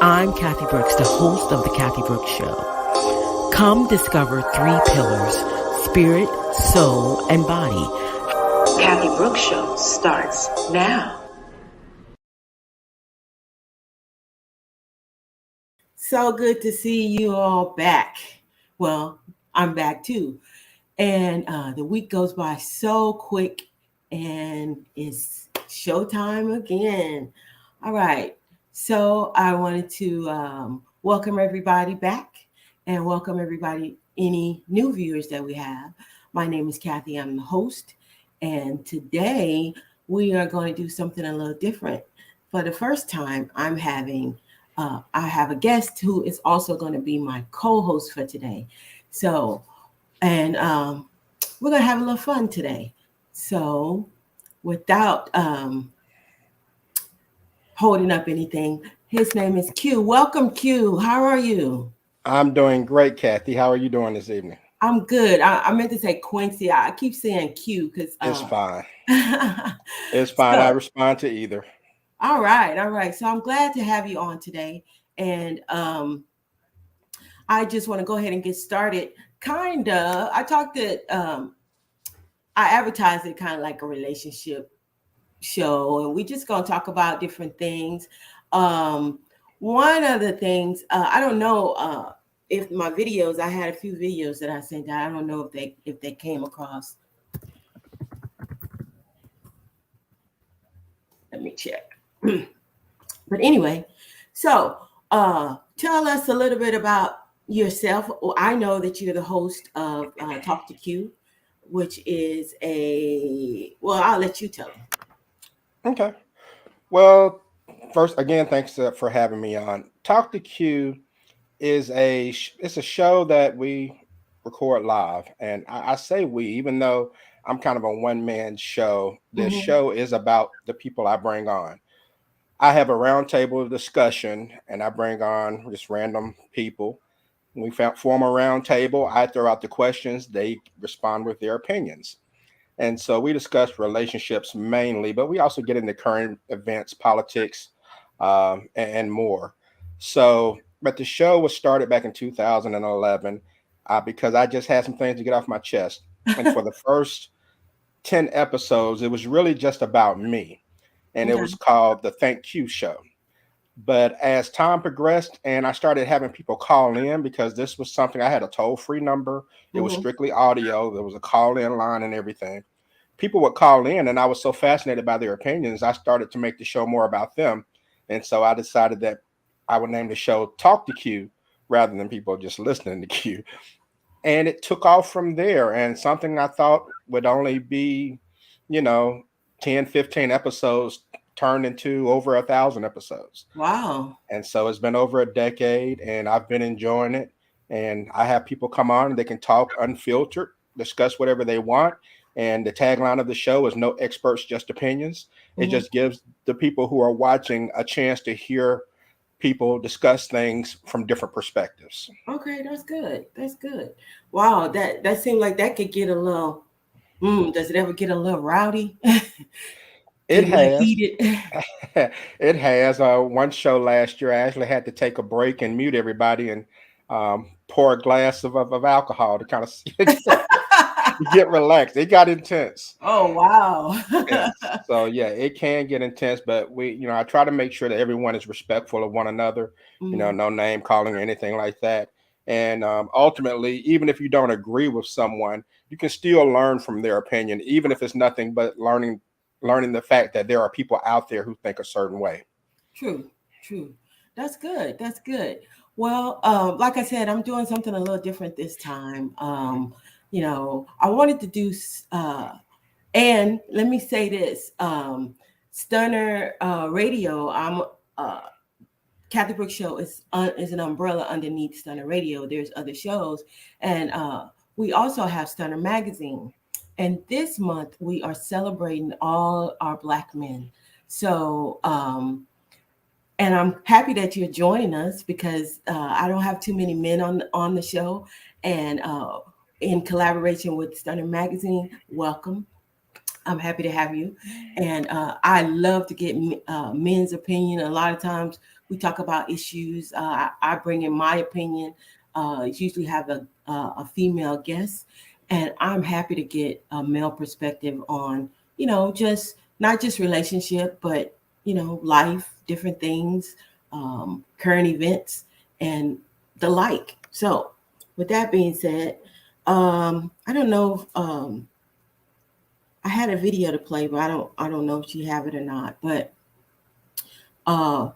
I'm Kathy Brooks, the host of The Kathy Brooks Show. Come discover three pillars: spirit, soul, and body. Kathy Brooks Show starts now. So good to see you all back. Well, I'm back too. And the week goes by so quick, and it's showtime again. All right. So I wanted to welcome everybody back and welcome everybody, any new viewers that we have. My name is Kathy. I'm the host. And today we are going to do something a little different. For the first time, I have a guest who is also going to be my co-host for today. So, and we're going to have a little fun today. So without holding up anything, his name is Q. Welcome, Q. How are you? I'm doing great, Kathy. How are you doing this evening? I'm good. I meant to say Quincy. I keep saying Q because It's fine. It's fine. So, I respond to either. All right. So I'm glad to have you on today. And I just want to go ahead and get started. I advertised it kind of like a relationship show, and we're just going to talk about different things. One of the things, I don't know if my videos, I had a few videos that I sent out. I don't know if they came across. Let me check. But anyway, so tell us a little bit about yourself. I know that you're the host of Talk2Q, which is I'll let you tell them. Okay. Well, first, again, thanks for having me on. Talk2Q is it's a show that we record live, and I say we, even though I'm kind of a one-man show. This show is about the people I bring on. I have a roundtable discussion, and I bring on just random people. We form a round table. I throw out the questions. They respond with their opinions. And so we discuss relationships mainly, but we also get into current events, politics, and more. But the show was started back in 2011 because I just had some things to get off my chest. And for the first 10 episodes, it was really just about me. And it was called the Thank You Show. But as time progressed and I started having people call in, because this was something, I had a toll-free number. It was strictly audio. There was a call-in line and everything. People would call in, and I was so fascinated by their opinions, I started to make the show more about them. And so I decided that I would name the show Talk2Q rather than people just listening to Q. And it took off from there. And something I thought would only be, 10, 15 episodes turned into over 1,000 episodes. Wow. And so it's been over a decade, and I've been enjoying it. And I have people come on and they can talk unfiltered, discuss whatever they want. And the tagline of the show is no experts, just opinions. It just gives the people who are watching a chance to hear people discuss things from different perspectives. Okay, that's good. That's good. Wow, that seemed like that could get a little. Does it ever get a little rowdy? It has. Heated. It has. One show last year, I actually had to take a break and mute everybody and pour a glass of alcohol to kind of get relaxed. It got intense. Oh, wow. Yes. So yeah, it can get intense, but I try to make sure that everyone is respectful of one another. No name calling or anything like that. And ultimately, even if you don't agree with someone, you can still learn from their opinion, even if it's nothing but learning the fact that there are people out there who think a certain way. True. That's good. Well, like I said, I'm doing something a little different this time. I wanted to do, and let me say this, Stunner Radio. Kathy Brooks Show is an umbrella underneath Stunner Radio. There's other shows, and we also have Stunner Magazine. And this month we are celebrating all our Black men. So, and I'm happy that you're joining us because I don't have too many men on the show, and in collaboration with Stunner Magazine, welcome. I'm happy to have you. And I love to get men's opinion. A lot of times we talk about issues. I bring in my opinion. It's usually have a female guest. And I'm happy to get a male perspective on, just not just relationship, but, life, different things, current events, and the like. So, with that being said, I don't know if, I had a video to play, but I don't know if you have it or not. But uh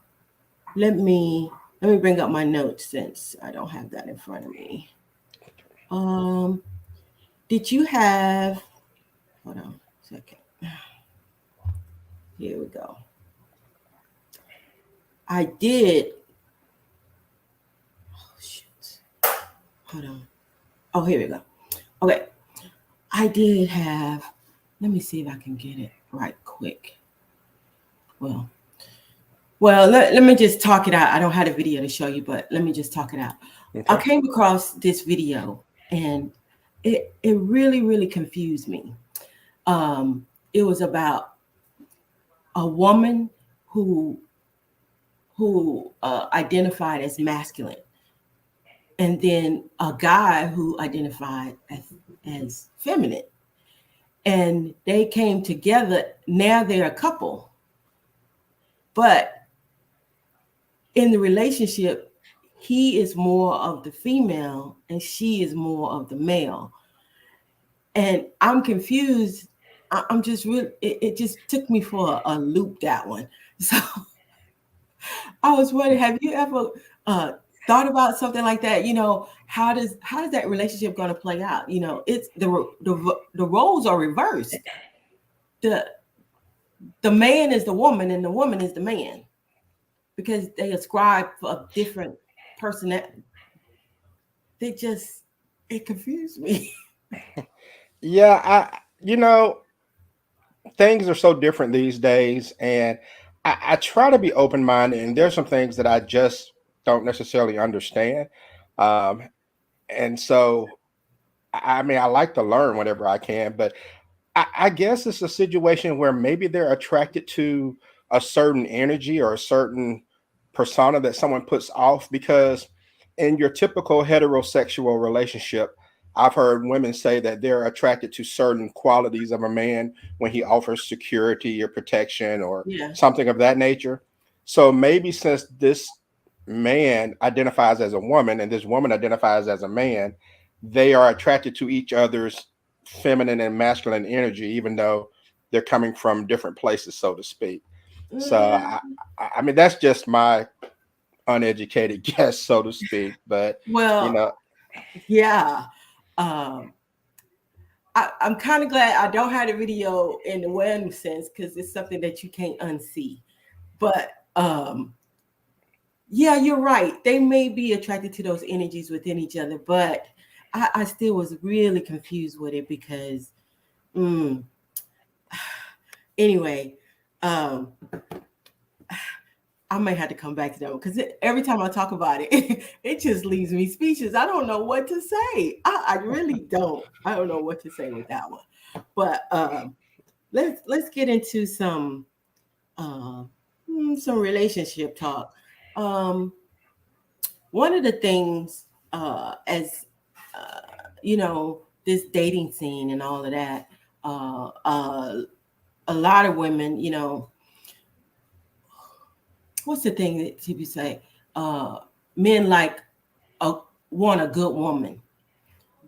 let me let me bring up my notes since I don't have that in front of me. Um did you have hold on a second. Here we go. I did oh shit. Hold on. Oh, here we go. Okay. I did have let me see if I can get it right quick. Well, let me just talk it out. I don't have a video to show you, but let me just talk it out. I Okay. came across this video and it really, really confused me. It was about a woman who identified as masculine, and then a guy who identified as feminine, and they came together. Now they're a couple, but in the relationship, he is more of the female and she is more of the male. And I'm confused. I'm just really, it just took me for a loop, that one. So I was wondering, have you ever thought about something like that? How does that relationship going to play out? It's the roles are reversed. The the man is the woman and the woman is the man because they ascribe for a different person. They just it confused me. Yeah, things are so different these days, and I try to be open minded. And there's some things that I just don't necessarily understand, um, and so I mean, I like to learn whenever I can, but I guess it's a situation where maybe they're attracted to a certain energy or a certain persona that someone puts off because in your typical heterosexual relationship, I've heard women say that they're attracted to certain qualities of a man when he offers security or protection or Yeah. something of that nature. So maybe since this man identifies as a woman and this woman identifies as a man, they are attracted to each other's feminine and masculine energy, even though they're coming from different places, so to speak. So I mean, that's just my uneducated guess, so to speak. But you Well, know, yeah. Um, I'm kind of glad I don't have the video in the one sense because it's something that you can't unsee. But yeah, you're right. They may be attracted to those energies within each other, but I still was really confused with it because, mm, anyway, um, I may have to come back to that one because every time I talk about it, it just leaves me speechless. I don't know what to say. I really don't. I don't know what to say with that one. But let's get into uh, some relationship talk. Um, One of the things, as you know, this dating scene and all of that, uh, uh, a lot of women, what's the thing that people say? Uh, Men like a want a good woman,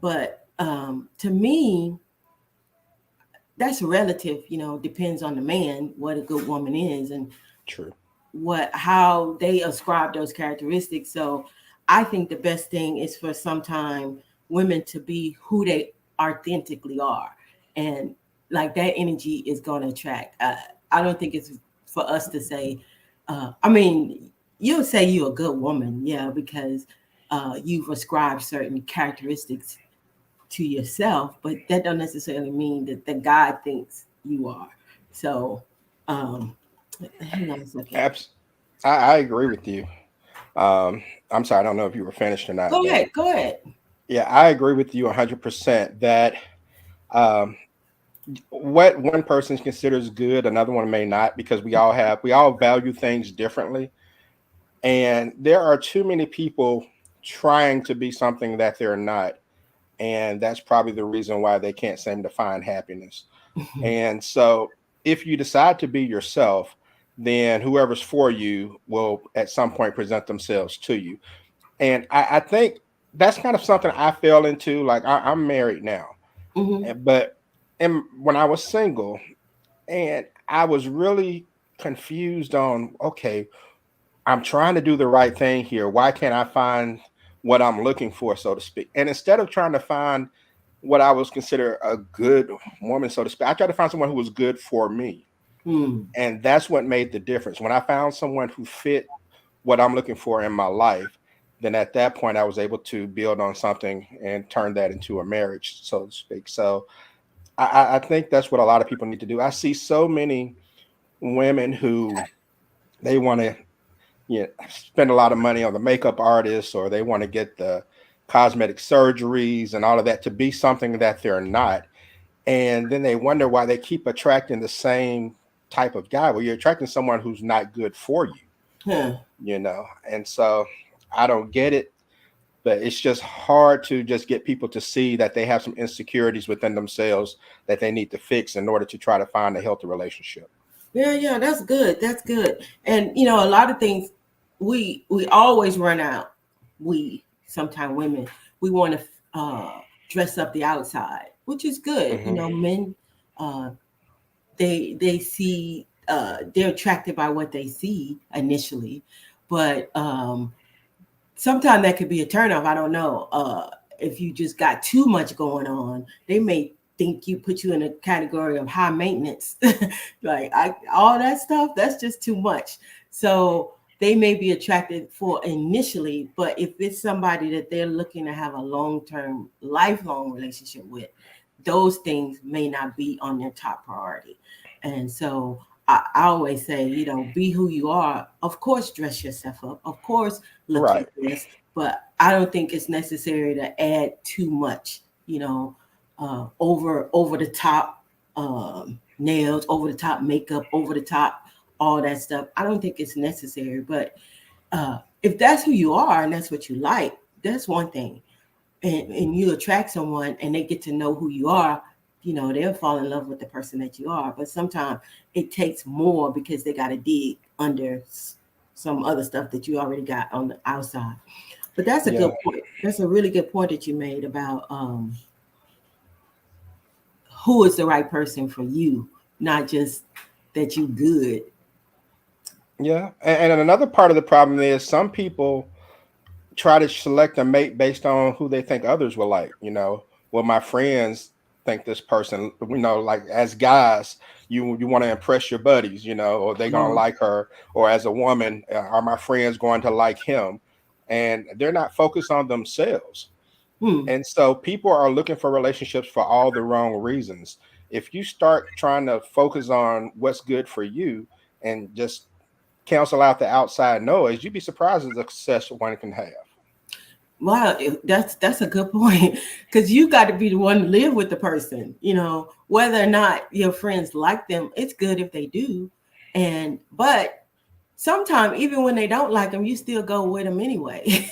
but to me, that's relative. Depends on the man what a good woman is and true. what how they ascribe those characteristics. So I think the best thing is for sometime women to be who they authentically are, and like that energy is going to attract. I don't think it's for us to say. I mean, you'll say you're a good woman, yeah, because you've ascribed certain characteristics to yourself, but that don't necessarily mean that the God thinks you are. So, um, hang on a second. Abs- I agree with you. I'm sorry, I don't know if you were finished or not, Go but ahead. Go ahead. yeah, I agree with you 100% that um, what one person considers good, another one may not, because we all value things differently. And there are too many people trying to be something that they're not. And that's probably the reason why they can't seem to find happiness. And so if you decide to be yourself, then whoever's for you will at some point present themselves to you. And I think that's kind of something I fell into. Like I'm married now, Hmm. but when I was single, and I was really confused on, okay, I'm trying to do the right thing here. Why can't I find what I'm looking for, so to speak? And instead of trying to find what I was consider a good woman, so to speak, I tried to find someone who was good for me. Mm. And that's what made the difference. When I found someone who fit what I'm looking for in my life, then at that point I was able to build on something and turn that into a marriage, so to speak. So I think that's what a lot of people need to do. I see so many women who they want to, spend a lot of money on the makeup artist, or they want to get the cosmetic surgeries and all of that to be something that they're not. And then they wonder why they keep attracting the same type of guy. Well, you're attracting someone who's not good for you, Huh. And so I don't get it, but it's just hard to just get people to see that they have some insecurities within themselves that they need to fix in order to try to find a healthy relationship. Yeah, yeah, that's good. That's good. And a lot of things we always run out. We sometimes women we want to dress up the outside, which is good. Hmm. Men uh, they see they're attracted by what they see initially, but sometimes that could be a turnoff. I don't know. If you just got too much going on, they may think you put you in a category of high maintenance. Like all that stuff, that's just too much. So they may be attracted for initially, but if it's somebody that they're looking to have a long-term, lifelong relationship with, those things may not be on their top priority. And so I always say, be who you are. Of course, dress yourself up. Of course, look Right. your best, but I don't think it's necessary to add too much, over the top nails, over the top makeup, over the top all that stuff. I don't think it's necessary. But if that's who you are and that's what you like, that's one thing. And you attract someone and they get to know who you are, they'll fall in love with the person that you are. But sometimes it takes more because they got to dig under some other stuff that you already got on the outside. But that's a Yeah. good point. That's a really good point that you made about who is the right person for you, not just that you good. Yeah. And another part of the problem is some people try to select a mate based on who they think others will like. Well, my friends think this person, like as guys, you want to impress your buddies, or they gonna Oh, like her, or as a woman, are my friends going to like him? And they're not focused on themselves. hmm. And so people are looking for relationships for all the wrong reasons. If you start trying to focus on what's good for you and just cancel out the outside noise, you'd be surprised at the success one can have. Wow, that's a good point because you got to be the one to live with the person. Whether or not your friends like them, it's good if they do, but sometimes even when they don't like them, you still go with them anyway.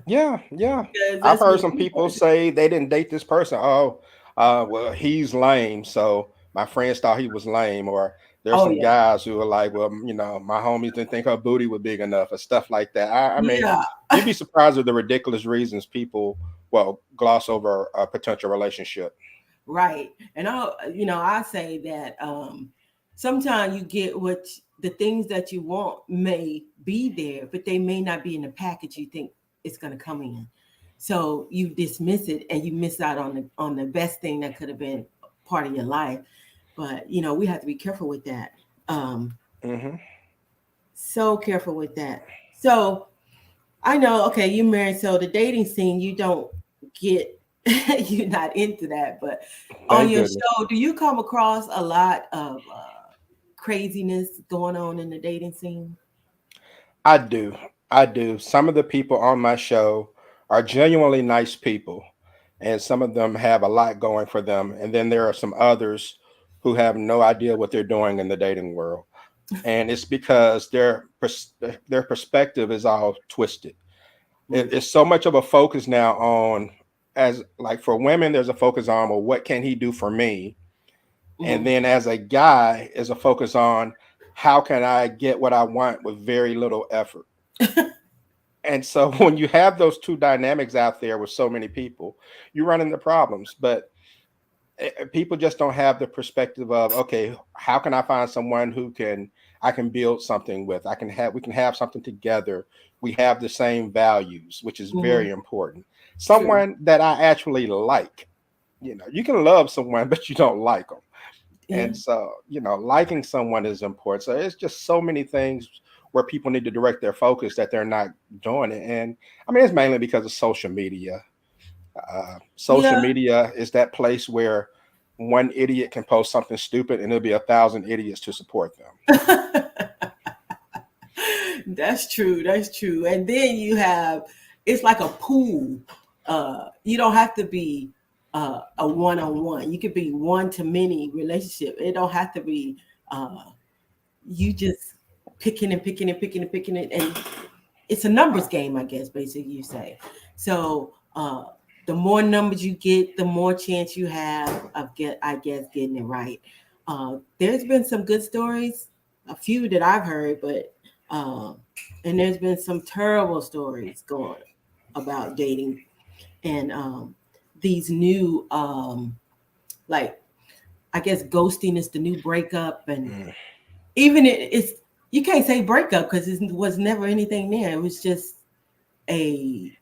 Yeah, yeah. Because I've that's heard what some you people want. say they didn't date this person. Oh, well, he's lame. So my friends thought he was lame. Or there's Oh some yeah, guys who are like, well, my homies didn't think her booty was big enough, or stuff like that. I mean, yeah, you'd be surprised at the ridiculous reasons people, well, gloss over a potential relationship. right. And I say that sometimes you get the things that you want may be there, but they may not be in the package you think it's going to come in. So you dismiss it and you miss out on the best thing that could have been part of your life. But we have to be careful with that. Um, Hmm. so careful with that. So I know, okay, you married, so the dating scene, you don't get, you're not into that. But on Thank your goodness. show, do you come across a lot of craziness going on in the dating scene? I do. I do. Some of the people on my show are genuinely nice people. and some of them have a lot going for them, and then there are some others who have no idea what they're doing in the dating world, and it's because their perspective is all twisted. It's so much of a focus now on, as like for women, there's a focus on, well, what can he do for me? And Mhm. then as a guy, is a focus on how can I get what I want with very little effort. And so when you have those two dynamics out there with so many people, you run into problems. But people just don't have the perspective of, okay, how can I find someone who can I can build something with? We can have something together. We have the same values, which is very Mhm. important. True. Someone that I actually like. You can love someone, but you don't like them. Yeah. And so, liking someone is important. So it's just so many things where people need to direct their focus that they're not doing it. And I mean, it's mainly because of social media. Social Yeah. media is that place where one idiot can post something stupid and there'll be 1,000 idiots to support them. That's true. That's true. And then you have it's like a pool. You don't have to be a one-on-one. You could be one to many relationship. It don't have to be you just picking and picking and picking and picking it, and it's a numbers game, I guess. Basically, you say. So the more numbers you get, the more chance you have of getting it right. There's been some good stories, a few that I've heard, but uh, and there's been some terrible stories going about dating and these new like I guess ghosting is the new breakup, and Mm, even it's you can't say breakup because it was never anything there. It was just a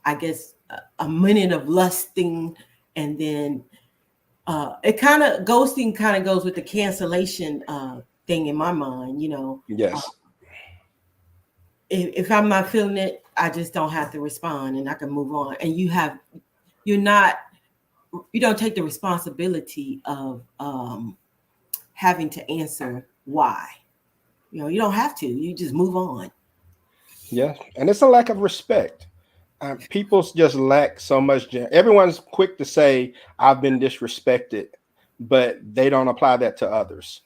I guess a minute of lusting, and then it kind of ghosting kind of goes with the cancellation thing in my mind. Uh, yes. if I'm not feeling it, I just don't have to respond, and I can move on. And you're not you don't take the responsibility of having to answer why. You don't have to. You just move on. Yeah. And it's a lack of respect. People just lack so much. Everyone's quick to say, I've been disrespected, but they don't apply that to others.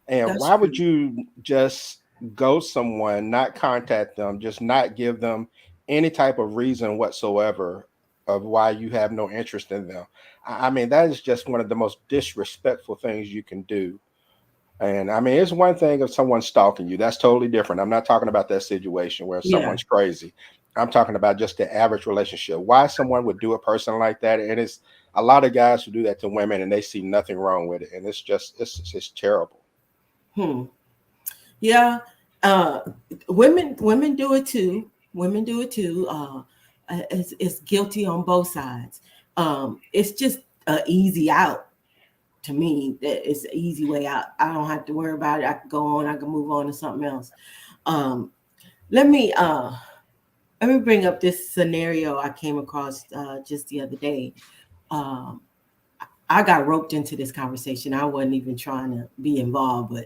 And That's why would true. you just ghost someone, not contact them, just not give them any type of reason whatsoever of why you have no interest in them? I mean, that is just one of the most disrespectful things you can do. And I mean, it's one thing if someone's stalking you. That's totally different. I'm not talking about that situation where Yeah. someone's crazy. I'm talking about just the average relationship. Why someone would do a person like that, and it's a lot of guys who do that to women, and they see nothing wrong with it, and it's terrible. Hmm. Yeah. Uh, women do it too. Women do it too. It's guilty on both sides. It's just an easy out to me. It's an easy way out. I don't have to worry about it. I can go on. I can move on to something else. Um, let me uh, let me bring up this scenario I came across just the other day. Um, I got roped into this conversation. I wasn't even trying to be involved, but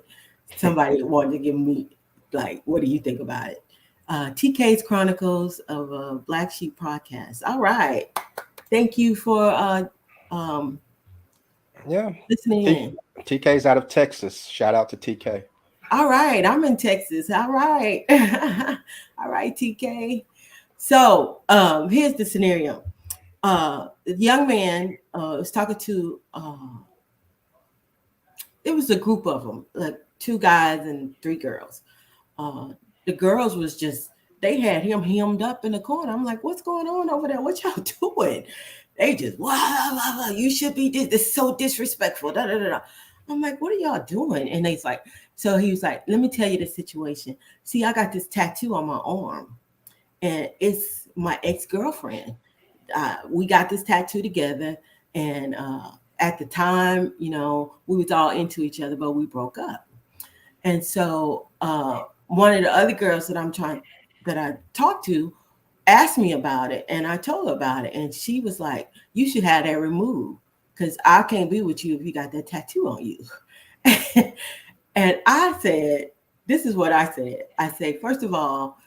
somebody wanted to give me like, what do you think about it? TK's Chronicles of Black Sheep Podcast. All right. Thank you for um, Yeah. listening T- in. TK's out of Texas. Shout out to TK. All right. I'm in Texas. All right. All right, TK. So here's the scenario. The young man was talking to it was a group of them, like two guys and three girls. Uh, the girls was just they had him hemmed up in the corner. I'm like, what's going on over there? What y'all doing? They just wow, you should be this is so disrespectful. Da, da, da, da. I'm like, what are y'all doing? And he's like, so he was like, let me tell you the situation. See, I got this tattoo on my arm, and it's my ex girlfriend. We got this tattoo together, and at the time, we was all into each other, but we broke up. And so one of the other girls that I talked to asked me about it, and I told her about it, and she was like, "You should have that removed because I can't be with you if you got that tattoo on you." And I said, "This is what I said." I say, first of all,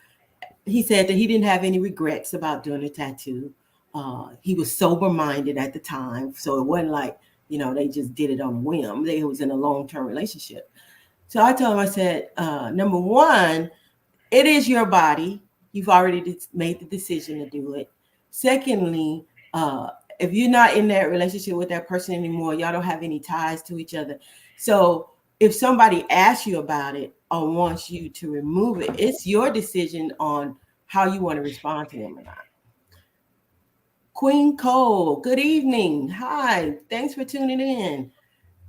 he said that he didn't have any regrets about doing the tattoo. He was sober minded at the time, so it wasn't like they just did it on a whim. They was in a long-term relationship. So I told him, I said, number one, it is your body. You've already made the decision to do it. Secondly, if you're not in that relationship with that person anymore, y'all don't have any ties to each other. So if somebody asks you about it or wants you to remove it, it's your decision on how you want to respond to them or not. Queen Cole, good evening. Hi, thanks for tuning in.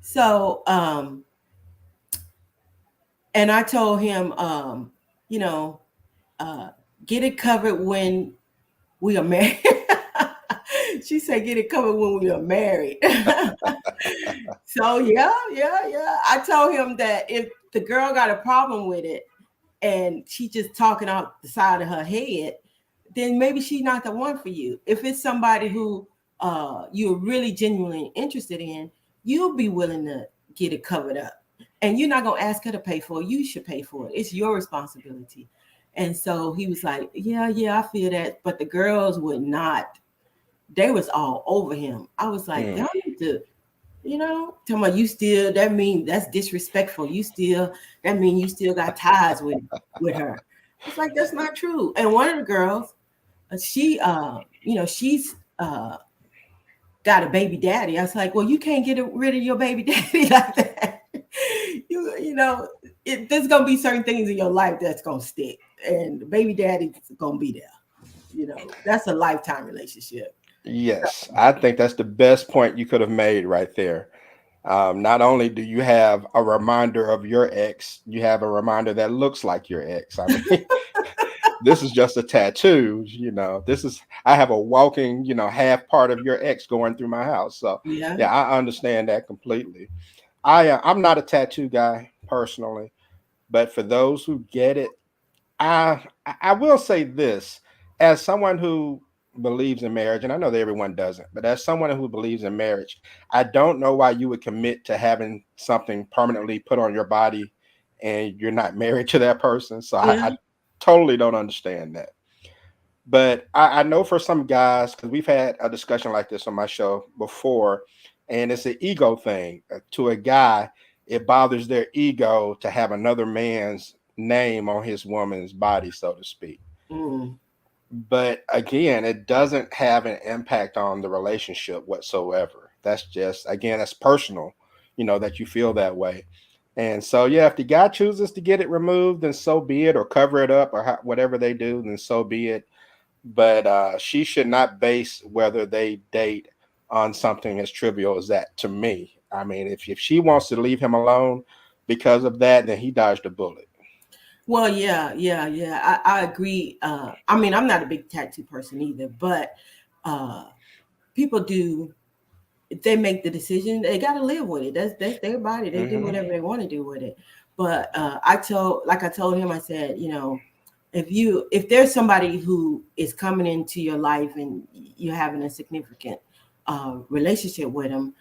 So, and I told him, you know, get it covered when we are married. She said, get it covered when we are married. So, yeah. I told him that if the girl got a problem with it and she just talking out the side of her head, then maybe she's not the one for you. If it's somebody who you're really genuinely interested in, you'll be willing to get it covered up. And you're not going to ask her to pay for it. You should pay for it. It's your responsibility. And so he was like, yeah, I feel that. But the girls would not. They was all over him. I was like, y'all need to, tell me you still, that mean that's disrespectful. That mean you still got ties with her. It's like, that's not true. And one of the girls, she, she's got a baby daddy. I was like, well, you can't get rid of your baby daddy like that. There's gonna be certain things in your life that's gonna stick, and the baby daddy's gonna be there. That's a lifetime relationship. Yes, I think that's the best point you could have made right there. Not only do you have a reminder of your ex, you have a reminder that looks like your ex. I mean, this is just a tattoo. I have a walking, half part of your ex going through my house. So yeah, I understand that completely. I'm not a tattoo guy personally, but for those who get it, I will say this as someone who believes in marriage, and I know that everyone doesn't, but as someone who believes in marriage, I don't know why you would commit to having something permanently put on your body and you're not married to that person. So I totally don't understand that. But I know for some guys, because we've had a discussion like this on my show before, and it's an ego thing. To a guy, it bothers their ego to have another man's name on his woman's body, so to speak. But again, it doesn't have an impact on the relationship whatsoever. That's just, again, that's personal, that you feel that way. And so, yeah, if the guy chooses to get it removed, then so be it, or cover it up, or whatever they do, then so be it. But she should not base whether they date on something as trivial as that, to me. I mean, if she wants to leave him alone because of that, then he dodged a bullet. Well, yeah. I agree. I mean, I'm not a big tattoo person either, but people do. If they make the decision, they got to live with it. That's their body. They do whatever they want to do with it. But I told him, I said, if there's somebody who is coming into your life and you're having a significant relationship with them,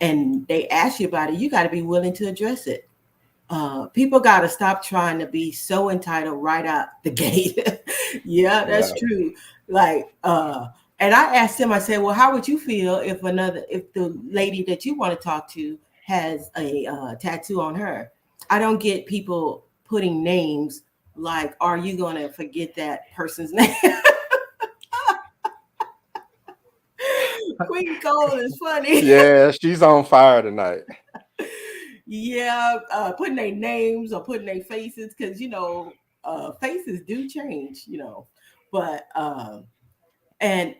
and they ask you about it, you got to be willing to address it. People got to stop trying to be so entitled right out the gate. Yeah, that's true. Like, and I asked him, I said, well, how would you feel if the lady that you want to talk to has a tattoo on her? I don't get people putting names like, are you going to forget that person's name? Queen Cole is funny. Yeah, she's on fire tonight. Yeah, putting their names or putting their faces, because faces do change, but and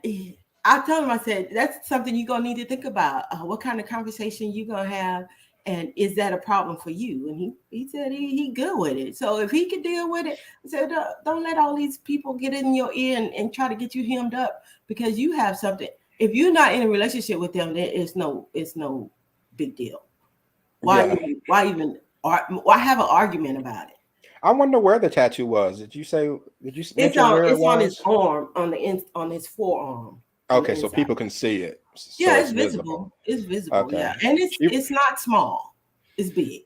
I told him, I said, that's something you're gonna need to think about. What kind of conversation you gonna have, and is that a problem for you? And he said he good with it. So if he can deal with it, I said, don't let all these people get in your ear and try to get you hemmed up because you have something. If you're not in a relationship with them, then it's no big deal. Why have an argument about it? I wonder where the tattoo was. Did you mention where it was? It's on his arm, on his forearm. Okay, so people can see it. Yeah, it's visible. It's visible. Okay. Yeah, and it's not small. It's big.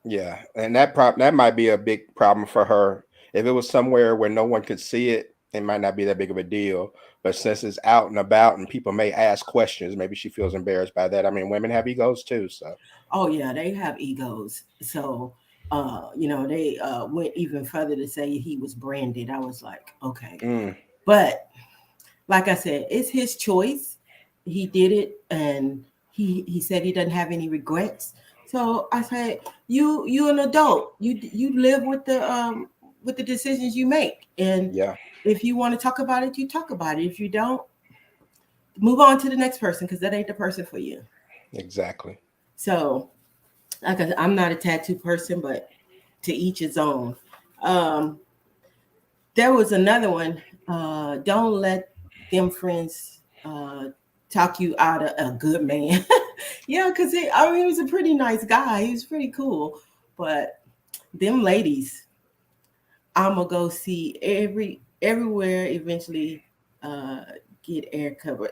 Yeah, and that might be a big problem for her. If it was somewhere where no one could see it, it might not be that big of a deal. But since it's out and about and people may ask questions, maybe she feels embarrassed by that. I mean, women have egos too. So, Oh yeah, they have egos. So they went even further to say he was branded. I was like, okay. mm, But like I said, it's his choice. He did it, and he said he doesn't have any regrets. So I said, you an adult. You live with the decisions you make. And yeah, if you want to talk about it, you talk about it. If you don't, move on to the next person, because that ain't the person for you. exactly. So like I said, I'm not a tattoo person, but to each his own. Um, there was another one. Don't let them friends talk you out of a good man. Yeah, because he was a pretty nice guy. He was pretty cool. But them ladies, I'm gonna go see everywhere eventually get air covered.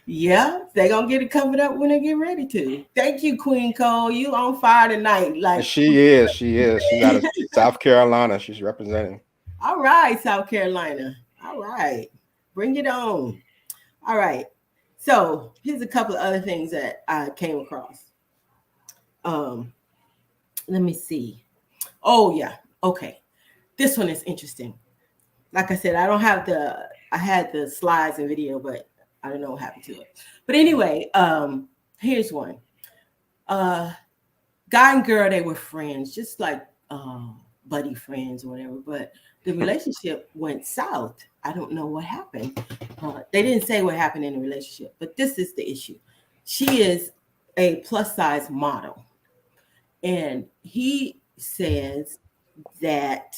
Yeah, they gonna get it covered up when they get ready to. Thank you, Queen Cole. You on fire tonight. And Like, she is. She is. She's out of South Carolina. She's representing. all right, South Carolina. All right. Bring it on. All right. So here's a couple of other things that I came across. Um, let me see. Oh yeah. Okay. This one is interesting. Like I said, I had the slides and video, but I don't know what happened to it. But anyway, here's one. Guy and girl, they were friends, just like buddy friends or whatever. But the relationship went south. I don't know what happened. They didn't say what happened in the relationship, but this is the issue. She is a plus size model, and he says that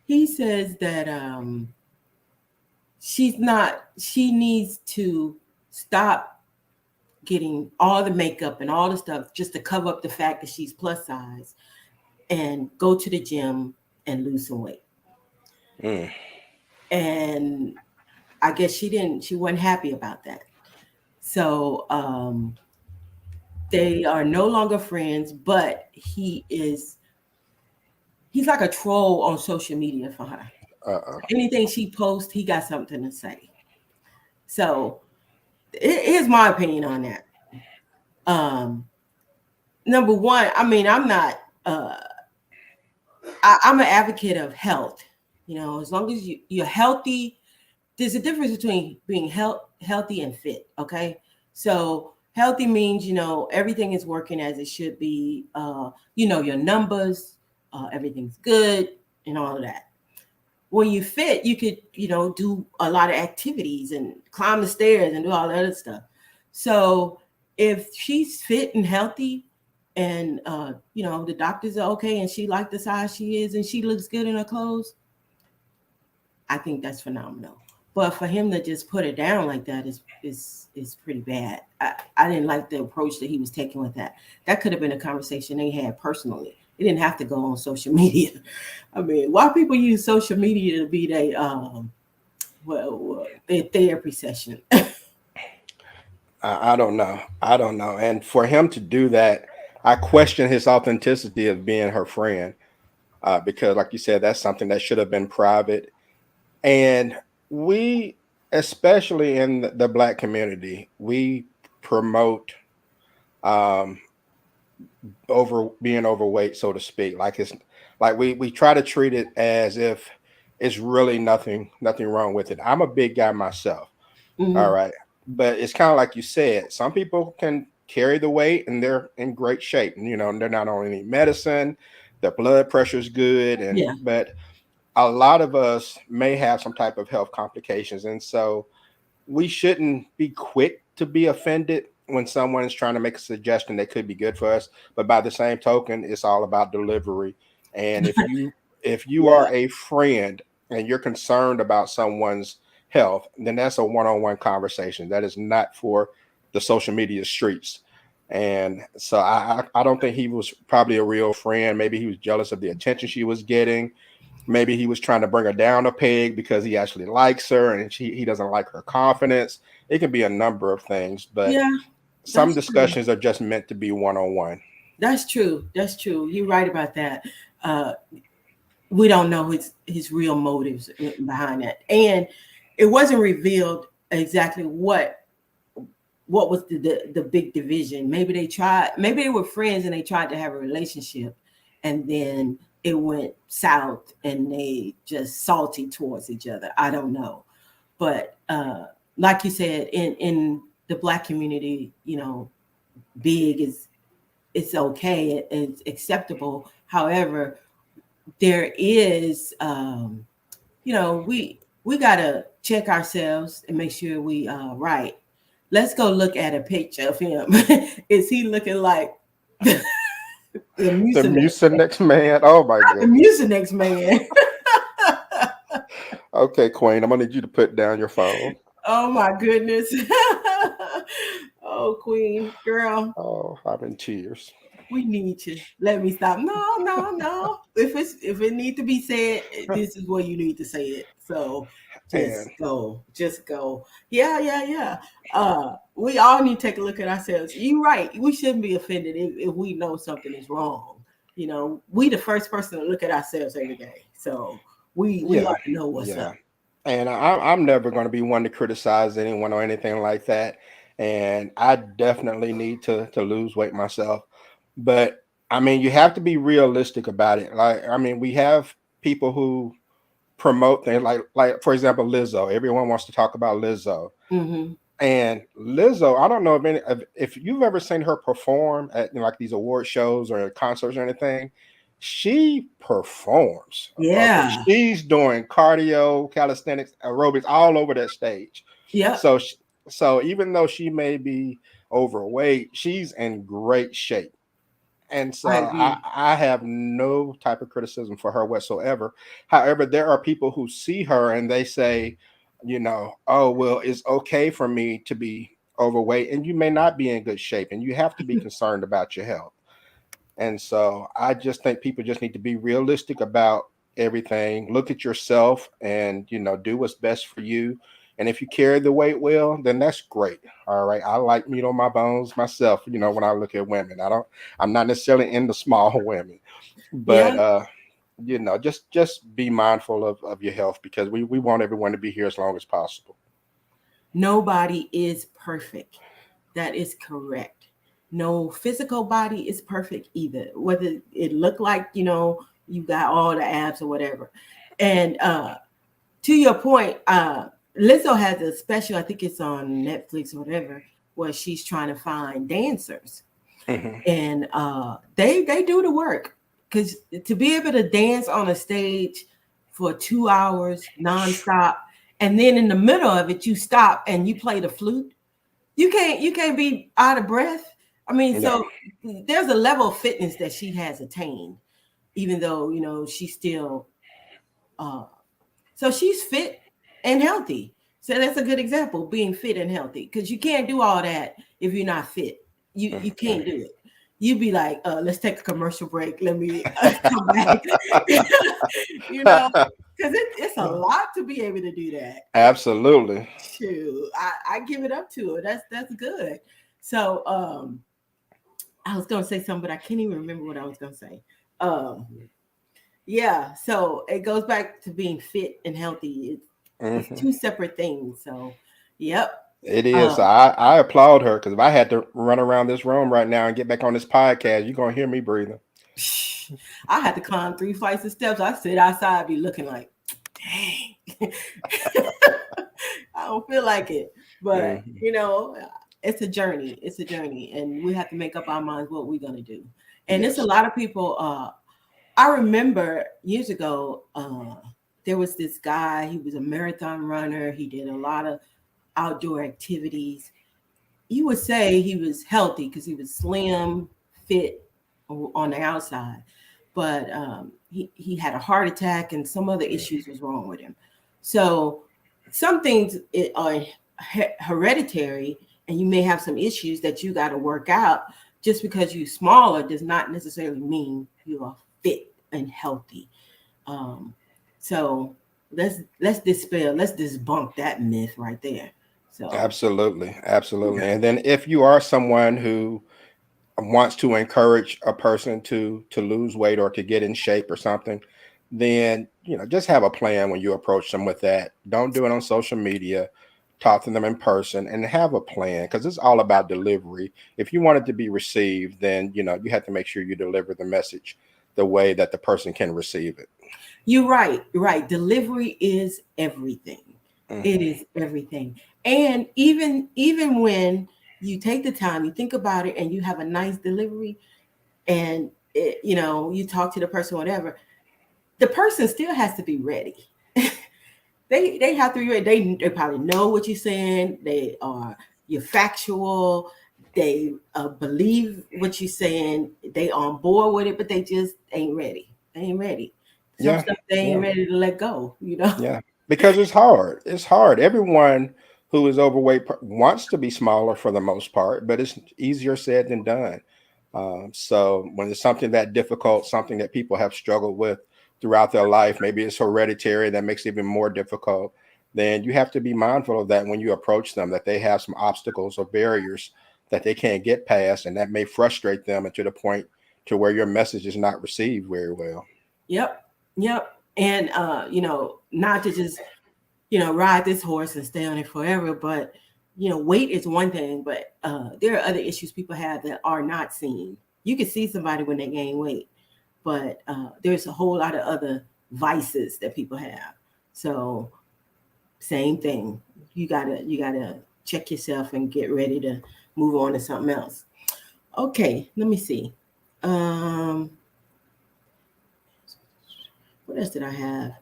he says that she needs to stop getting all the makeup and all the stuff just to cover up the fact that she's plus size, and go to the gym and lose some weight. Mm. And I guess she wasn't happy about that. So they are no longer friends, but he's like a troll on social media for her. Uh-uh. Anything she posts, he got something to say. So here's my opinion on that. Number one, I mean, I'm not I'm an advocate of health. As long as you're healthy, there's a difference between being healthy and fit. Okay. So healthy means, everything is working as it should be. Your numbers, everything's good and all of that. When you fit, you could, do a lot of activities and climb the stairs and do all that other stuff. So if she's fit and healthy, and the doctors are okay, and she likes the size she is, and she looks good in her clothes, I think that's phenomenal. But for him to just put it down like that is pretty bad. I didn't like the approach that he was taking with that. That could have been a conversation they had personally. It didn't have to go on social media. I mean, why people use social media to be their therapy session? I don't know. I don't know. And for him to do that, I question his authenticity of being her friend, because, like you said, that's something that should have been private. And we, especially in the Black community, we promote um, over being overweight, so to speak. Like it's like we try to treat it as if it's really nothing wrong with it. I'm a big guy myself. All Mhm. right. But it's kind of like you said, some people can carry the weight and they're in great shape. And, they're not on any medicine, their blood pressure is good. Yeah. But a lot of us may have some type of health complications. And so we shouldn't be quick to be offended when someone is trying to make a suggestion that could be good for us. But by the same token, it's all about delivery. And if you Yeah. are a friend and you're concerned about someone's health, then that's a one-on-one conversation. That is not for the social media streets. And so I don't think he was probably a real friend. Maybe he was jealous of the attention she was getting. Maybe he was trying to bring her down a peg because he actually likes her and he doesn't like her confidence. It can be a number of things, but Yeah, some that's true. discussions are just meant to be one-on-one. That's true. That's true. You're right about that. Uh, we don't know his real motives behind that, and it wasn't revealed exactly what was the big division. Maybe they tried. Maybe they were friends and they tried to have a relationship, and then it went south and they just salty towards each other. I don't know, but like you said, in the black community, big is it's okay, it's acceptable. However, there is we gotta check ourselves and make sure we right. Let's go look at a picture of him. Is he looking like the The Mucinex, Mucinex man. Oh my the goodness. Mucinex man? Okay, Queen, I'm gonna need you to put down your phone. Oh my goodness. Oh, Queen, girl, Oh, I'm in tears. we need you. Let me stop. No, no, no. If it need to be said, this is where you need to say it. So And just go. Yeah, yeah, yeah. We all need to take a look at ourselves. You're right. We shouldn't be offended if we know something is wrong. We the first person to look at ourselves every day. So we yeah, ought to know what's yeah. up. And I'm never going to be one to criticize anyone or anything like that. And I definitely need to lose weight myself. But I mean, you have to be realistic about it. Like, I mean, we have people who promote things like for example, Lizzo. Everyone wants to talk about Lizzo. Hmm. And Lizzo, I don't know if you've ever seen her perform at like these award shows or concerts or anything. She performs. Okay, Yeah. she's doing cardio, calisthenics, aerobics all over that stage. Yep. So, so even though she may be overweight, she's in great shape. And I so agree. I have no type of criticism for her whatsoever. However, there are people who see her and they say, oh, well, it's okay for me to be overweight, and you may not be in good shape, and you have to be concerned about your health. And so I just think people just need to be realistic about everything. Look at yourself and, do what's best for you. And if you carry the weight well, then that's great. All right. I like meat on my bones myself, when I look at women. I'm not necessarily into small women, but Yeah. just be mindful of your health because we want everyone to be here as long as possible. Nobody is perfect. That is correct. No physical body is perfect either. Whether it look like, you got all the abs or whatever. And to your point, Lizzo has a special, I think it's on Netflix or whatever, where she's trying to find dancers. Hmm. And they do the work. Because to be able to dance on a stage for 2 hours nonstop, and then in the middle of it, you stop and you play the flute. You can't be out of breath. I mean, No. so there's a level of fitness that she has attained, even though she's still uh so she's fit and healthy. So that's a good example, being fit and healthy, because you can't do all that if you're not fit. You Mhm. can't do it. You'd be like, let's take a commercial break. Let me come back. you know, because it's a lot to be able to do that. Absolutely. Shoot, I give it up to her. That's good. So I was gonna say something, but I can't even remember what I was gonna say. Um, yeah, so it goes back to being fit and healthy. It's Hmm. two separate things. So, yep. It is. Um, I applaud her because if I had to run around this room right now and get back on this podcast, you're gonna hear me breathing. I had to climb 3 flights of steps. I sit outside, be looking like, dang, I don't feel like it. But Mhm. it's a journey. It's a journey, and we have to make up our minds what we're gonna do. And it's a Yes. lot of people. I remember years ago, there was this guy. He was a marathon runner. He did a lot of outdoor activities. You would say he was healthy because he was slim, fit on the outside, but he had a heart attack and some other issues was wrong with him. So some things are hereditary, and you may have some issues that you got to work out. Just because you're smaller does not necessarily mean you are fit and healthy. Um, so let's debunk that myth right there. So Absolutely. Absolutely. And then if you are someone who wants to encourage a person to lose weight or to get in shape or something, then just have a plan when you approach them with that. Don't do it on social media. Talk to them in person and have a plan, because it's all about delivery. If you want it to be received, then you have to make sure you deliver the message the way that the person can receive it. You're right. Right. Delivery is everything. It Mhm. is everything. And even when you take the time, you think about it, and you have a nice delivery, and you talk to the person, whatever, the person still has to be ready. They have to be ready. They probably know what you're saying. You're factual. They believe what you're saying. They on board with it, but they just ain't ready. They ain't ready. Some Yeah, stuff they ain't yeah. ready to let go. Yeah, because it's hard. It's hard. Everyone who is overweight wants to be smaller for the most part, but it's easier said than done. So when it's something that difficult, something that people have struggled with throughout their life, maybe it's hereditary that makes it even more difficult, then you have to be mindful of that when you approach them, that they have some obstacles or barriers that they can't get past, and that may frustrate them and to the point to where your message is not received very well. Yep. Yep. And not to just ride this horse and stay on it forever, but weight is one thing, but there are other issues people have that are not seen. You can see somebody when they gain weight, but there's a whole lot of other vices that people have. So same thing. You gotta check yourself and get ready to move on to something else. Okay, let me see. Um, what else did I have?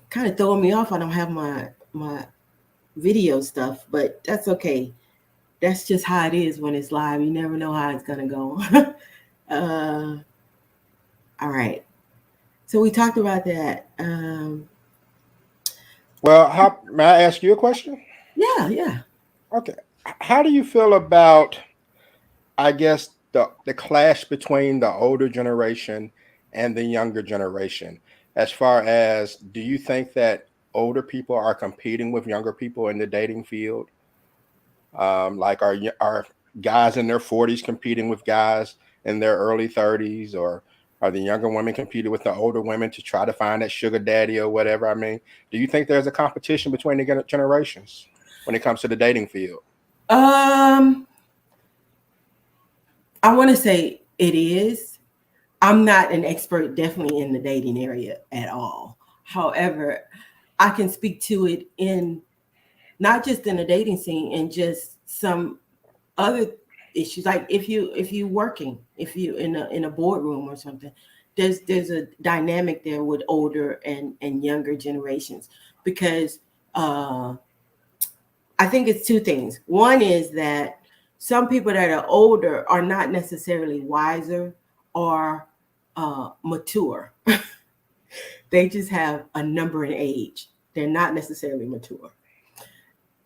Kind of throwing me off. I don't have my video stuff, but that's okay. That's just how it is when it's live. You never know how it's gonna go. uh, all right. So we talked about that. Well, may I ask you a question? Yeah, yeah. Okay. How do you feel about, I guess, the clash between the older generation and the younger generation? As far as, do you think that older people are competing with younger people in the dating field? Like, are guys in their 40s competing with guys in their early 30s, or are the younger women competing with the older women to try to find that sugar daddy or whatever? I mean, do you think there's a competition between the generations when it comes to the dating field? Um, I want to say it is. I'm not an expert, definitely in the dating area at all. However, I can speak to it in not just in the dating scene, and just some other issues. Like if you working, if you in a boardroom or something, there's a dynamic there with older and younger generations, because uh I think it's two things. One is that some people that are older are not necessarily wiser or mature. They just have a number in age. They're not necessarily mature.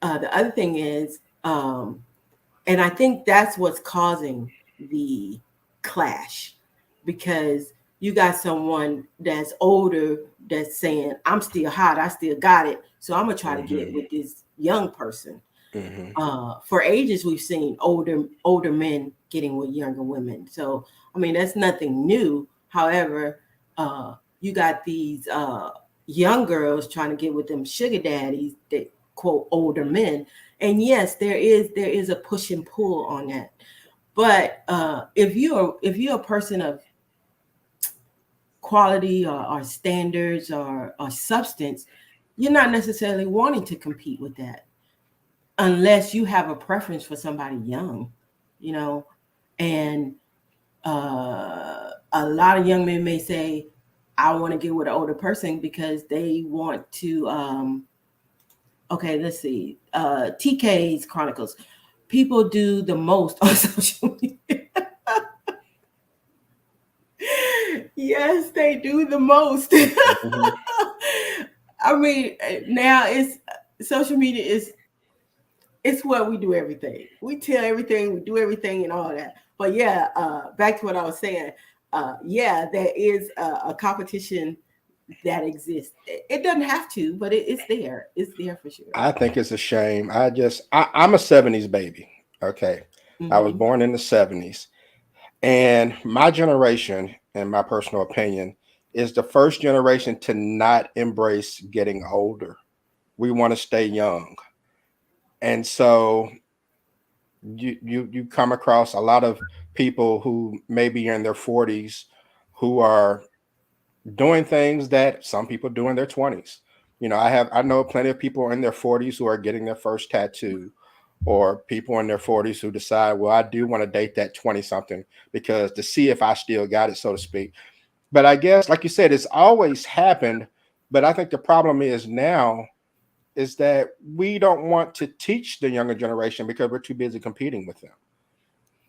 The other thing is, and I think that's what's causing the clash, because you got someone that's older that's saying, I'm still hot, I still got it, so I'm gonna try to get Hmm. with this young person. Hmm. For ages, we've seen older men getting with younger women. So I mean, that's nothing new. However, you got these young girls trying to get with them sugar daddies that quote older men. And yes, there is a push and pull on that. But if you're a person of quality, or standards, or substance, you're not necessarily wanting to compete with that, unless you have a preference for somebody young, you know. And a lot of young men may say, I want to get with an older person because they want to okay, let's see, TK's Chronicles, people do the most on social media. Yes, they do the most. Hmm. I mean, now it's social media is it's where we do everything. We tell everything, we do everything, and all that. But yeah, back to what I was saying. Yeah, there is a competition that exists. It doesn't have to, but it's there. It's there for sure. I think it's a shame. I'm a 70s baby. Okay. I was Mm-hmm. born in the 70s. And my generation, in my personal opinion, is the first generation to not embrace getting older. We want to stay young. And so you come across a lot of people who maybe are in their 40s who are doing things that some people do in their 20s. I know plenty of people in their 40s who are getting their first tattoo, or people in their 40s who decide, well, I do want to date that 20 something because to see if I still got it, so to speak. But I guess, like you said, it's always happened. But I think the problem is now is that we don't want to teach the younger generation because we're too busy competing with them.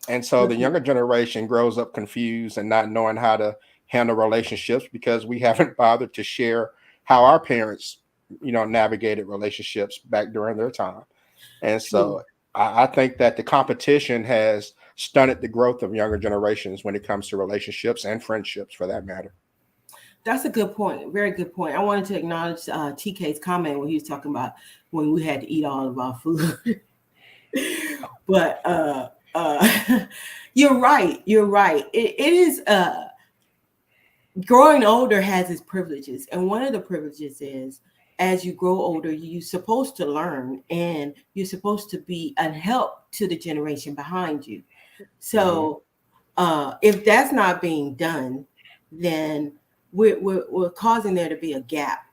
And so the younger generation grows up confused and not knowing how to handle relationships because we haven't bothered to share how our parents, navigated relationships back during their time. And True. so I think that the competition has stunted the growth of younger generations when it comes to relationships and friendships for that matter. That's a good point. Very good point. I wanted to acknowledge TK's comment when he was talking about when we had to eat all of our food. But you're right. You're right. It is growing older has its privileges, and one of the privileges is as you grow older, you're supposed to learn and you're supposed to be a help to the generation behind you. Hmm. So if that's not being done, then we're causing there to be a gap,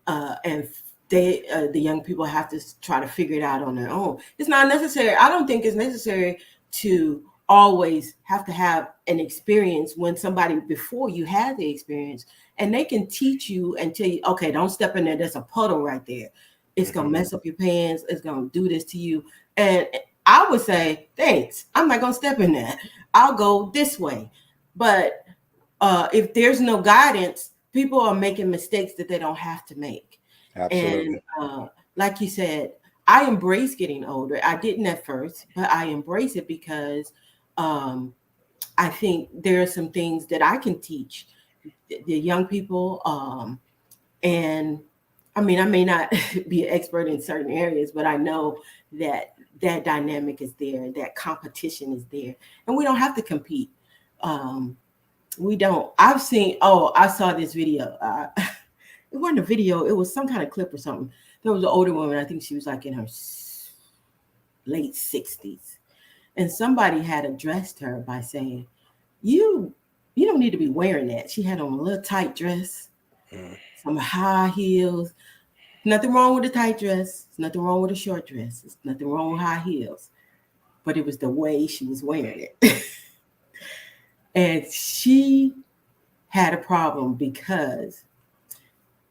and the young people have to try to figure it out on their own. It's not necessary. I don't think it's necessary to always have to have an experience when somebody before you had the experience, and they can teach you and tell you, okay, don't step in there. There's a puddle right there. It's gonna Hmm. mess up your pants. It's gonna do this to you. And I would say, thanks. I'm not gonna step in there. I'll go this way. But if there's no guidance, people are making mistakes that they don't have to make. And Absolutely. like you said, I embrace getting older. I didn't at first, but I embrace it because um, I think there are some things that I can teach the young people. And I mean, I may not be an expert in certain areas, but I know that that dynamic is there, that competition is there, and we don't have to compete. Um, we don't. I've seen. Oh, I saw this video. It wasn't a video. It was some kind of clip or something. There was an older woman. I think she was like in her late 60s, and somebody had addressed her by saying, "You, you don't need to be wearing that." She had on a little tight dress, Mm. some high heels. Nothing wrong with a tight dress. There's nothing wrong with a short dress. There's nothing wrong with high heels. But it was the way she was wearing it, and she had a problem because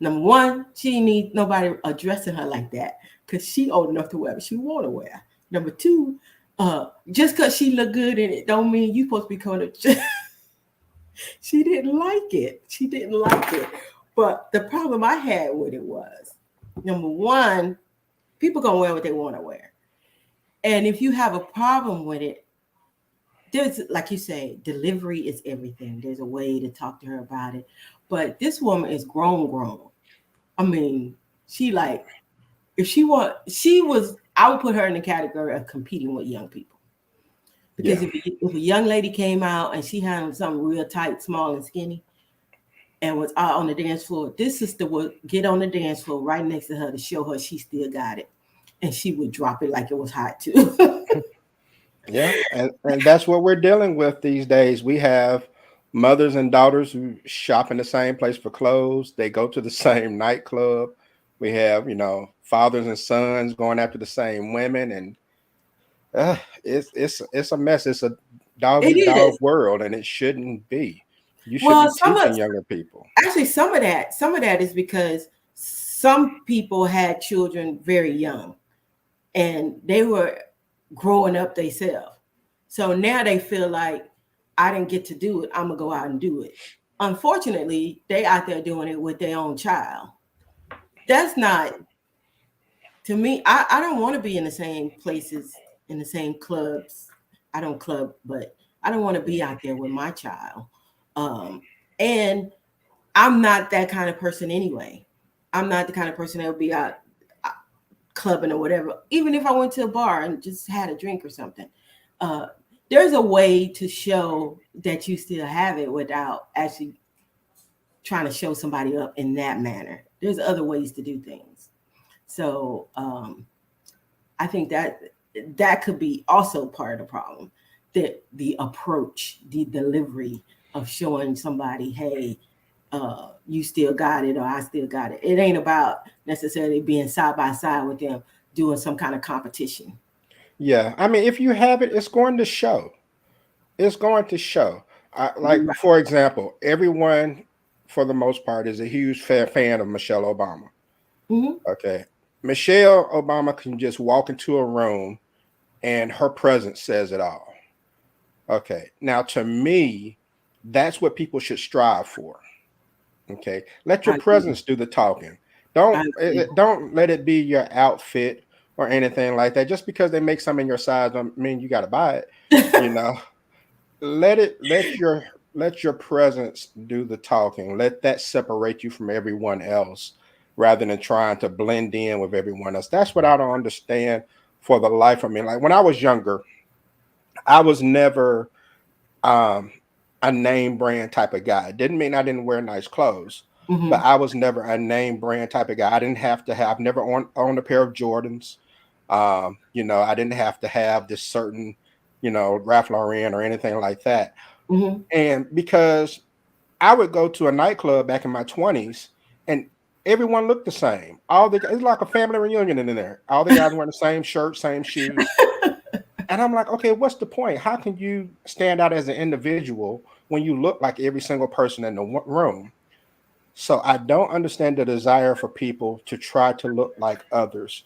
number one, she didn't need nobody addressing her like that because she old enough to wear what she want to wear. Number two, just because she look good in it don't mean you supposed to be coming to. She didn't like it. She didn't like it. But the problem I had with it was, number one, people gonna wear what they want to wear, and if you have a problem with it, there's like you say, delivery is everything. There's a way to talk to her about it. But this woman is grown. I mean, she like if she was, I would put her in the category of competing with young people. Because Yeah. if a young lady came out and she had something real tight, small, and skinny, and was out on the dance floor, this sister would get on the dance floor right next to her to show her she still got it, and she would drop it like it was hot too. Yeah. And that's what we're dealing with these days. We have mothers and daughters who shop in the same place for clothes. They go to the same nightclub. We have, fathers and sons going after the same women, and it's a mess. It's a dog It eat dog is. world, and it shouldn't be. You should Well, be teaching younger people. actually some of that is because some people had children very young and they were growing up themselves. So now they feel like I didn't get to do it. I'm gonna go out and do it. Unfortunately, they out there doing it with their own child. That's not to me. I don't want to be in the same places, in the same clubs. I don't club, but I don't want to be out there with my child. And I'm not that kind of person anyway. I'm not the kind of person that would be out clubbing or whatever, even if I went to a bar and just had a drink or something, there's a way to show that you still have it without actually trying to show somebody up in that manner. There's other ways to do things. So I think that could be also part of the problem, that the approach, the delivery of showing somebody, hey, you still got it or I still got it. It ain't about necessarily being side by side with them doing some kind of competition. Yeah, I mean, if you have it, it's going to show. It's going to show. Like, Right. for example, everyone, for the most part, is a huge fan of Michelle Obama. Mm-hmm. Okay. Michelle Obama can just walk into a room and her presence says it all. Okay. Now, to me, that's what people should strive for. Okay. Let your I agree. presence do the talking. I agree. Don't let it be your outfit or anything like that. Just because they make some in your size don't mean you got to buy it. You know, let your presence do the talking. Let that separate you from everyone else rather than trying to blend in with everyone else. That's what I don't understand for the life of me. Like when I was younger, I was never um a name brand type of guy. It didn't mean I didn't wear nice clothes, but Mm-hmm. I was never a name brand type of guy. I didn't have to have I've never owned a pair of Jordans. I didn't have to have this certain, Ralph Lauren or anything like that. Mm-hmm. And because I would go to a nightclub back in my 20s and everyone looked the same. It's like a family reunion in there. All the guys wearing the same shirt, same shoes. And I'm like, okay, what's the point? How can you stand out as an individual when you look like every single person in the room? So I don't understand the desire for people to try to look like others.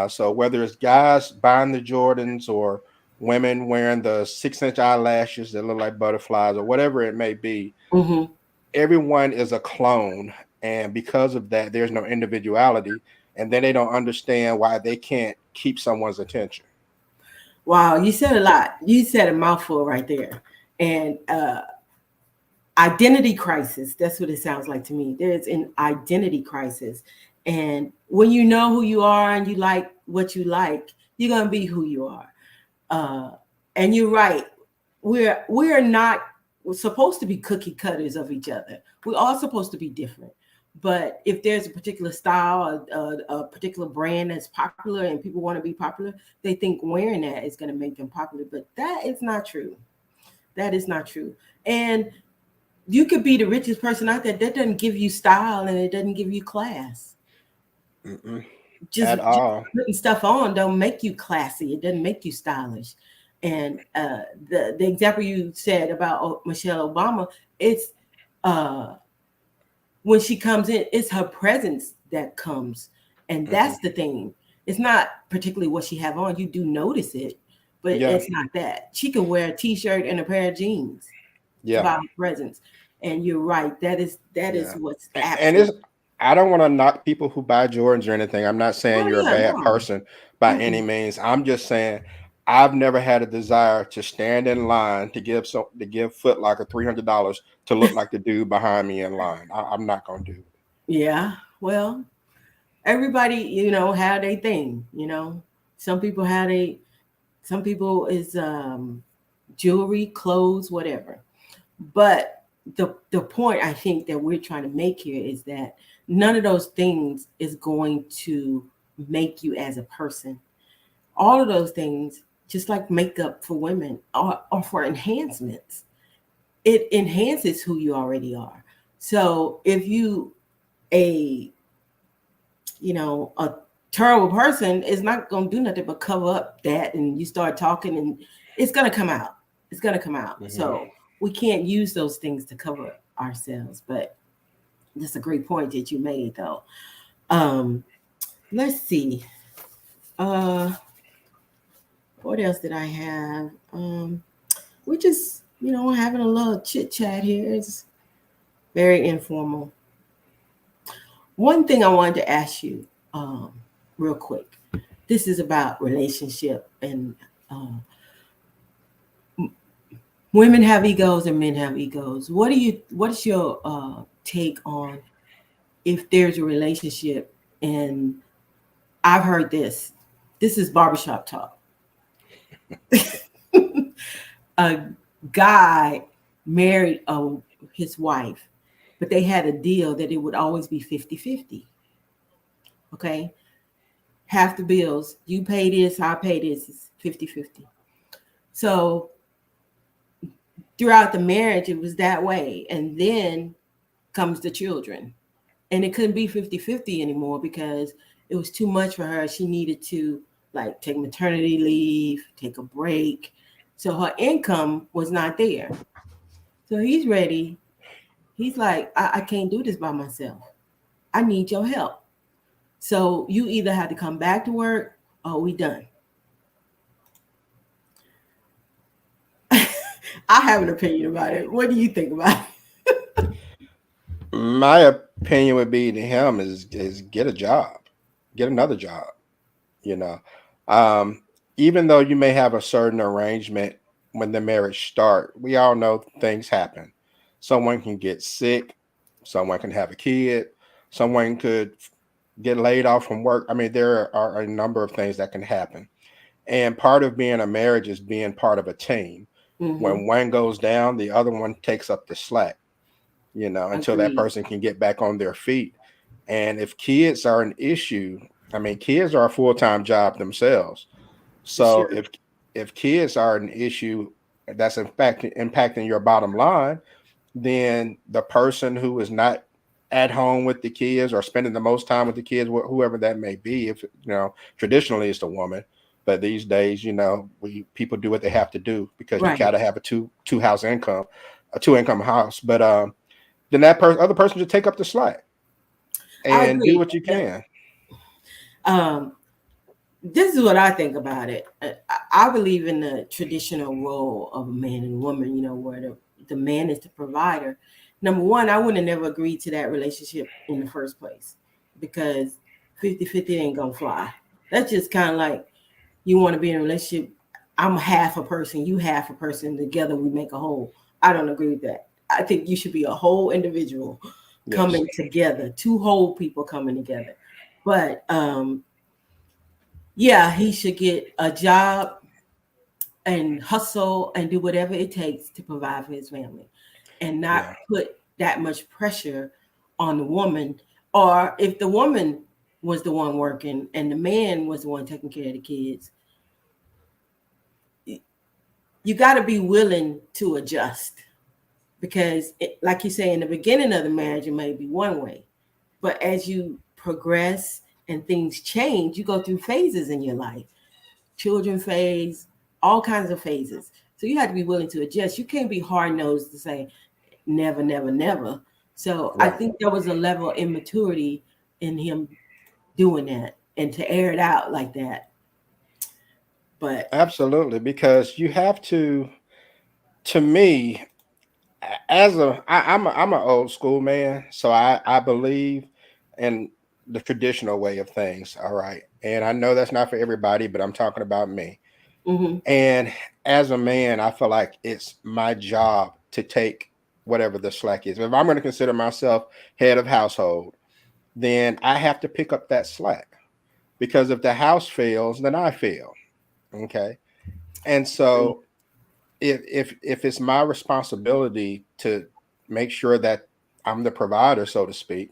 So whether it's guys buying the Jordans or women wearing the 6-inch eyelashes that look like butterflies or whatever it may be, Mm-hmm. everyone is a clone. And because of that, there's no individuality. And then they don't understand why they can't keep someone's attention. Wow, you said a lot. You said a mouthful right there. And identity crisis, that's what it sounds like to me. There's an identity crisis. And when you know who you are and you like what you like, you're going to be who you are. And you're right. We're not we're supposed to be cookie cutters of each other. We're all supposed to be different. But if there's a particular style, a particular brand that's popular and people want to be popular, they think wearing that is going to make them popular. But that is not true. That is not true. And you could be the richest person out there. That doesn't give you style and it doesn't give you class. Mm-mm, Just at all. putting stuff on don't make you classy. It doesn't make you stylish. And the example you said about Michelle Obama, it's when she comes in, it's her presence that comes, and that's the thing. It's not particularly what she have on. You do notice it, but Yeah. it's not that. She can wear a t-shirt and a pair of jeans. It's Yeah. about her presence. And you're right. That is Yeah. what's And it's absolutely. I don't want to knock people who buy Jordans or anything. I'm not saying Oh you're a yeah, bad no. person by any Mm-mm. means. I'm just saying I've never had a desire to stand in line to give Foot Locker $300 to look like the dude behind me in line. I'm not gonna do it. Yeah. Well, everybody, have their thing. Some people have a. Some people is jewelry, clothes, whatever. But the point I think that we're trying to make here is that none of those things is going to make you as a person. All of those things, just like makeup for women, are for enhancements. It enhances who you already are. So if you a a terrible person is not going to do nothing but cover up that, and you start talking and it's going to come out. It's going to come out. Mhm. So we can't use those things to cover ourselves. But that's a great point that you made, though. um let's see, uh what else did I have? We just having a little chit chat here. It's very informal. One thing I wanted to ask you, um real quick. This is about relationship, and uh, women have egos and men have egos. What is your take on if there's a relationship and I've heard this. This is barbershop talk. A guy married his wife, but they had a deal that it would always be 50-50. Okay. Half the bills, you pay this, I pay this, it's 50-50. So throughout the marriage, it was that way. And then comes the children. And it couldn't be 50-50 anymore because it was too much for her. She needed to like take maternity leave, take a break. So her income was not there. So he's ready. He's like, I can't do this by myself. I need your help. So you either have to come back to work or we done. I have an opinion about it. What do you think about it? My opinion would be to him is get a job, get another job. You know, um, even though you may have a certain arrangement when the marriage start, we all know things happen. Someone can get sick, someone can have a kid, someone could get laid off from work. I mean, there are a number of things that can happen. And part of being a marriage is being part of a team. Mm-hmm. When one goes down, the other one takes up the slack, until that Agreed. person can get back on their feet. And if kids are an issue, I mean, kids are a full-time job themselves. For So sure. if kids are an issue that's in fact impacting your bottom line, then the person who is not at home with the kids or spending the most time with the kids, whoever that may be, if traditionally it's the woman, but these days, we people do what they have to do because you Right. gotta have a two house income, a two income house. But then that other person should take up the slack I and do agree. what you can. Um, this is what I think about it. I believe in the traditional role of a man and woman, where the man is the provider. Number one, I wouldn't have never agreed to that relationship in the first place because 50-50 ain't going to fly. That's just kind of like you want to be in a relationship. I'm half a person, you half a person. Together we make a whole. I don't agree with that. I think you should be a whole individual Yes. coming together, two whole people coming together. But yeah, he should get a job and hustle and do whatever it takes to provide for his family and not Yeah. put that much pressure on the woman. Or if the woman was the one working and the man was the one taking care of the kids, you got to be willing to adjust because, like you say, in the beginning of the marriage, it may be one way, but as you progress and things change, you go through phases in your life, children phase, all kinds of phases. So you have to be willing to adjust. You can't be hard nosed to say never, never, never. So I Right. think there was a level of immaturity in him doing that and to air it out like that. But Absolutely. Because you have to me, as I'm an old school man, so I believe in the traditional way of things. All right. And I know that's not for everybody, but I'm talking about me. mhm, And as a man, I feel like it's my job to take whatever the slack is. If I'm going to consider myself head of household, then I have to pick up that slack because if the house fails, then I fail. Okay. And agree. so if it's my responsibility to make sure that I'm the provider, so to speak,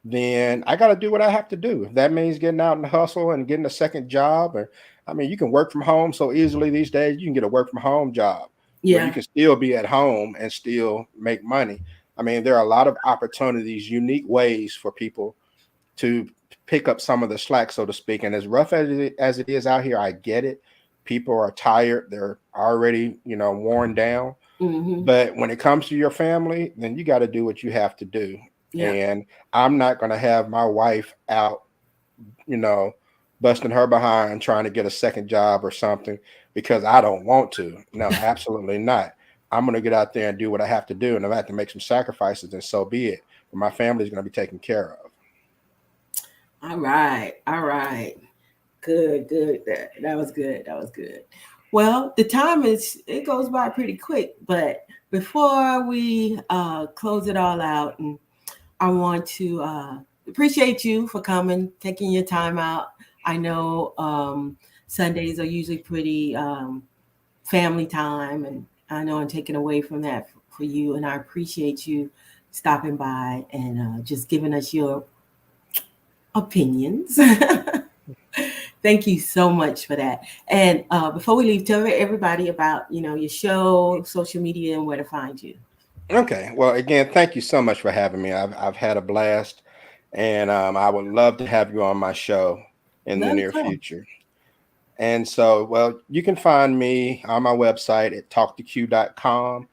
then I got to do what I have to do. If that means getting out and hustle and getting a second job, or I mean, you can work from home so easily these days. You can get a work from home job where you Yeah, can still be at home and still make money. I mean, there are a lot of opportunities, unique ways for people to pick up some of the slack, so to speak. And as rough as it is out here, I get it. People are tired; they're already, worn down. hmm, But when it comes to your family, then you got to do what you have to do. yeah, And I'm not going to have my wife out, you know, busting her behind trying to get a second job or something because I don't want to. No, absolutely not. I'm going to get out there and do what I have to do. And if I have to make some sacrifices, then so be it. But my family is going to be taken care of. all right, all right. Good, good. That was good. That was good. Well, the time it goes by pretty quick, but before we close it all out, and I want to appreciate you for coming, taking your time out. I know Sundays are usually pretty family time, and I know I'm taking away from that for you. And I appreciate you stopping by and just giving us your opinions. Thank you so much for that. And before we leave, tell everybody about your show, social media, and where to find you. Okay. Well, again, thank you so much for having me. I've had a blast, and I would love to have you on my show in the Love near to. future. And so, well, you can find me on my website at talk2q.com.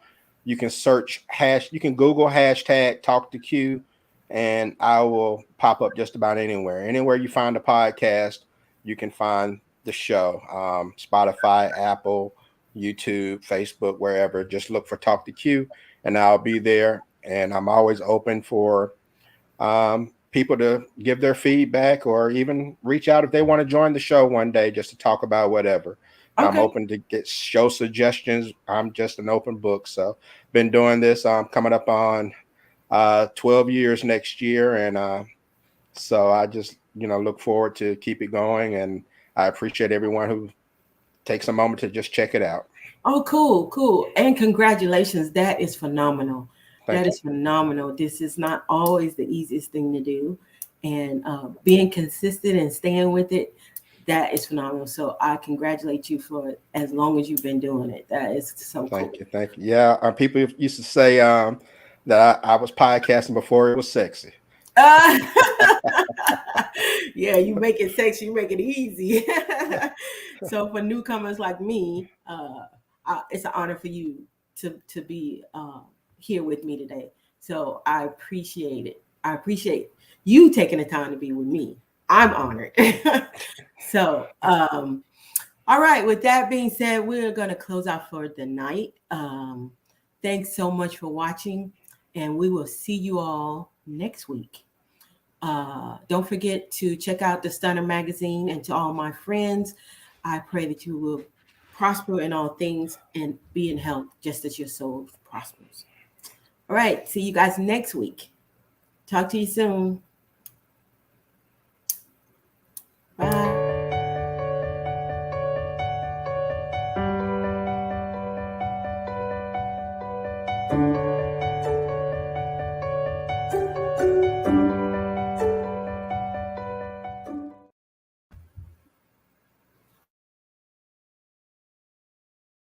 You can you can Google hashtag talk2q, and I will pop up just about anywhere. Anywhere you find a podcast, you can find the show. Spotify, Apple, YouTube, Facebook, wherever. Just look for Talk2Q, and I'll be there. And I'm always open for people to give their feedback or even reach out if they want to join the show one day just to talk about whatever. And I'm Okay. open to get show suggestions. I'm just an open book. So been doing this. I'm coming up on 12 years next year. And so I just, look forward to keep it going. And I appreciate everyone who takes a moment to just check it out. Oh, cool, cool. And congratulations. That is phenomenal. That Thank you. is phenomenal. This is not always the easiest thing to do. And being consistent and staying with it, that is phenomenal. So I congratulate you for as long as you've been doing it. That is so cool. Thank you. Thank you. Yeah. People used to say that I was podcasting before it was sexy. Uh, yeah, you make it sexy, you make it easy. So for newcomers like me, it's an honor for you to be here with me today. So I appreciate it. I appreciate you taking the time to be with me. I'm honored. So, all right. With that being said, we're gonna close out for the night. Thanks so much for watching, and we will see you all next week. Don't forget to check out the Stunner magazine, and to all my friends, I pray that you will prosper in all things and be in health just as your soul prospers. All right, see you guys next week. Talk to you soon.